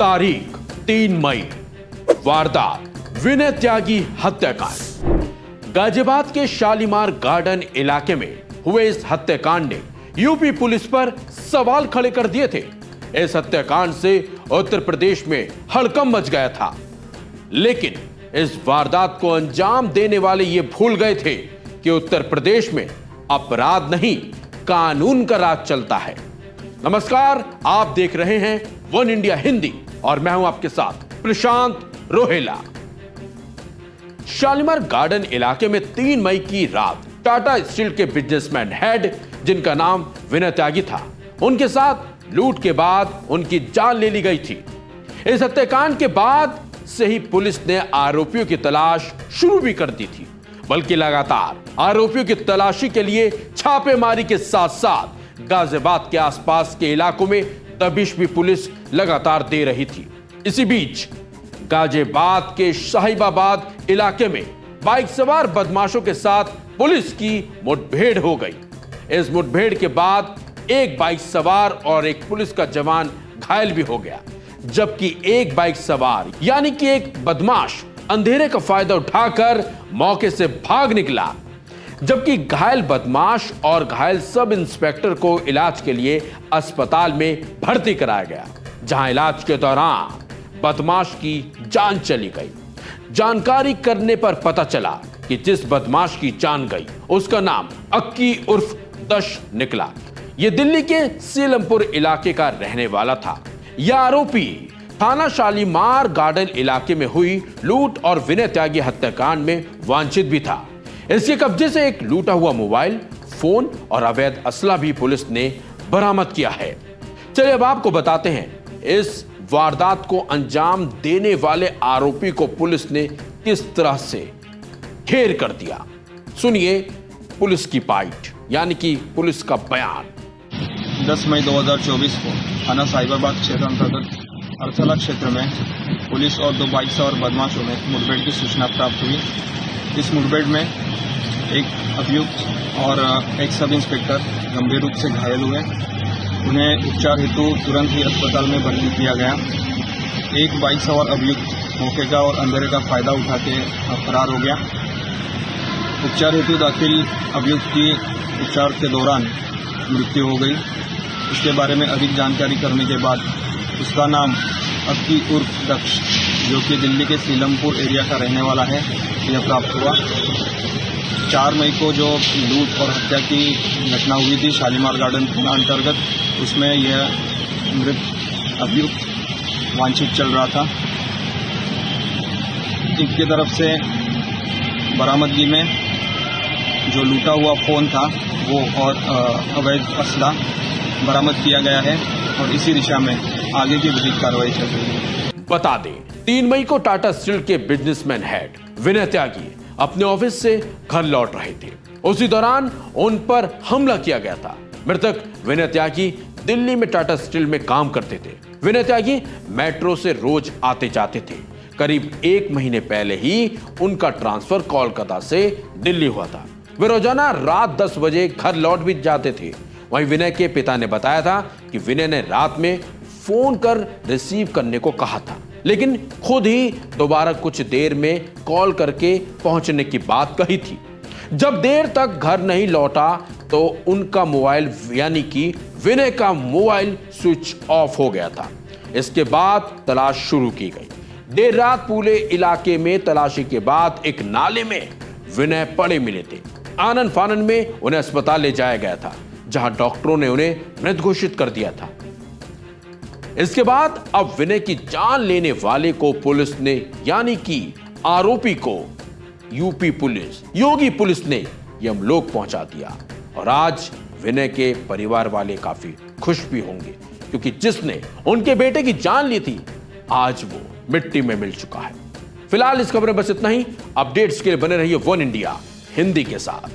तारीख 3 मई। वारदात विनय त्यागी हत्याकांड। गाजियाबाद के शालीमार गार्डन इलाके में हुए इस हत्याकांड ने यूपी पुलिस पर सवाल खड़े कर दिए थे। इस हत्याकांड से उत्तर प्रदेश में हड़कंप मच गया था, लेकिन इस वारदात को अंजाम देने वाले ये भूल गए थे कि उत्तर प्रदेश में अपराध नहीं, कानून का राज चलता है। नमस्कार, आप देख रहे हैं वन इंडिया हिंदी और मैं हूं आपके साथ प्रशांत रोहेला। शालीमार गार्डन इलाके में 3 मई की रात टाटा स्टील के बिजनेसमैन हेड, जिनका नाम विनय त्यागी था, उनके साथ लूट के बाद उनकी जान ले ली गई थी। इस हत्याकांड के बाद से ही पुलिस ने आरोपियों की तलाश शुरू भी कर दी थी, बल्कि लगातार आरोपियों की तलाशी के लिए छापेमारी के साथ साथ गाजियाबाद के आसपास के इलाकों में दबिश भी पुलिस लगातार दे रही थी। इसी बीच गाजियाबाद के साहिबाबाद इलाके में बाइक सवार बदमाशों के साथ पुलिस की मुठभेड़ हो गई। इस मुठभेड़ के बाद एक बाइक सवार और एक पुलिस का जवान घायल भी हो गया, जबकि एक बाइक सवार यानी कि एक बदमाश अंधेरे का फायदा उठाकर मौके से भाग निकला, जबकि घायल बदमाश और घायल सब इंस्पेक्टर को इलाज के लिए अस्पताल में भर्ती कराया गया, जहां इलाज के दौरान बदमाश की जान चली गई। जानकारी करने पर पता चला कि जिस बदमाश की जान गई उसका नाम अक्की उर्फ दश निकला। यह दिल्ली के सीलमपुर इलाके का रहने वाला था। यह आरोपी थाना शालीमार गार्डन इलाके में हुई लूट और विनय त्यागी हत्याकांड में वांछित भी था। इसके कब्जे से एक लूटा हुआ मोबाइल फोन और अवैध असला भी पुलिस ने बरामद किया है। चलिए अब आपको बताते हैं इस वारदात को अंजाम देने वाले आरोपी को पुलिस ने किस तरह से घेर कर दिया। सुनिए पुलिस की बाइट यानी कि पुलिस का बयान। 10 मई 2024 को थाना साहिबाबाद क्षेत्र अंतर्गत अरसला क्षेत्र में पुलिस और 2 बाइक सवार बदमाशों में मुठभेड़ की सूचना प्राप्त हुई। इस मुठभेड़ में एक अभियुक्त और एक सब इंस्पेक्टर गंभीर रूप से घायल हुए। उन्हें उपचार हेतु तुरंत ही अस्पताल में भर्ती किया गया। एक बाइक सवार अभियुक्त मौके का और अंधेरे का फायदा उठा के फरार हो गया। उपचार हेतु दाखिल अभियुक्त की उपचार के दौरान मृत्यु हो गई। इसके बारे में अधिक जानकारी करने के बाद उसका नाम अक्की उर्फ दक्ष, जो कि दिल्ली के सीलमपुर एरिया का रहने वाला है, यह प्राप्त हुआ। 4 मई को जो लूट और हत्या की घटना हुई थी शालीमार गार्डन थाना अंतर्गत, उसमें यह मृत अभियुक्त वांछित चल रहा था। इनकी तरफ से बरामदगी में जो लूटा हुआ फोन था वो और अवैध असला बरामद किया गया है और इसी दिशा में आगे की विधिक कार्रवाई चल रही है। बता दें 3 मई को टाटा स्टील के बिजनेसमैन हेड विनय त्यागी अपने ऑफिस से घर लौट रहे थे। उसी दौरान उन पर हमला किया गया था। मृतक विनय त्यागी दिल्ली में टाटा स्टील में काम करते थे। विनय त्यागी मेट्रो से रोज आते जाते थे। करीब 1 महीने पहले ही उनका ट्रांसफर कोलकाता से दिल्ली हुआ था। वे रोजाना रात 10 बजे घर लौट भी जाते थे। वहीं विनय के पिता ने बताया था कि विनय ने रात में फोन कर रिसीव करने को कहा था, लेकिन खुद ही दोबारा कुछ देर में कॉल करके पहुंचने की बात कही थी। जब देर तक घर नहीं लौटा तो उनका मोबाइल यानी कि विनय का मोबाइल स्विच ऑफ हो गया था। इसके बाद तलाश शुरू की गई। देर रात पूरे इलाके में तलाशी के बाद एक नाले में विनय पड़े मिले थे। आनन फानन में उन्हें अस्पताल ले जाया गया था, जहां डॉक्टरों ने उन्हें मृत घोषित कर दिया था। इसके बाद अब विनय की जान लेने वाले को पुलिस ने यानी कि आरोपी को यूपी पुलिस, योगी पुलिस ने यमलोक पहुंचा दिया। और आज विनय के परिवार वाले काफी खुश भी होंगे, क्योंकि जिसने उनके बेटे की जान ली थी आज वो मिट्टी में मिल चुका है। फिलहाल इस खबर में बस इतना ही। अपडेट्स के लिए बने रहिए वन इंडिया हिंदी के साथ।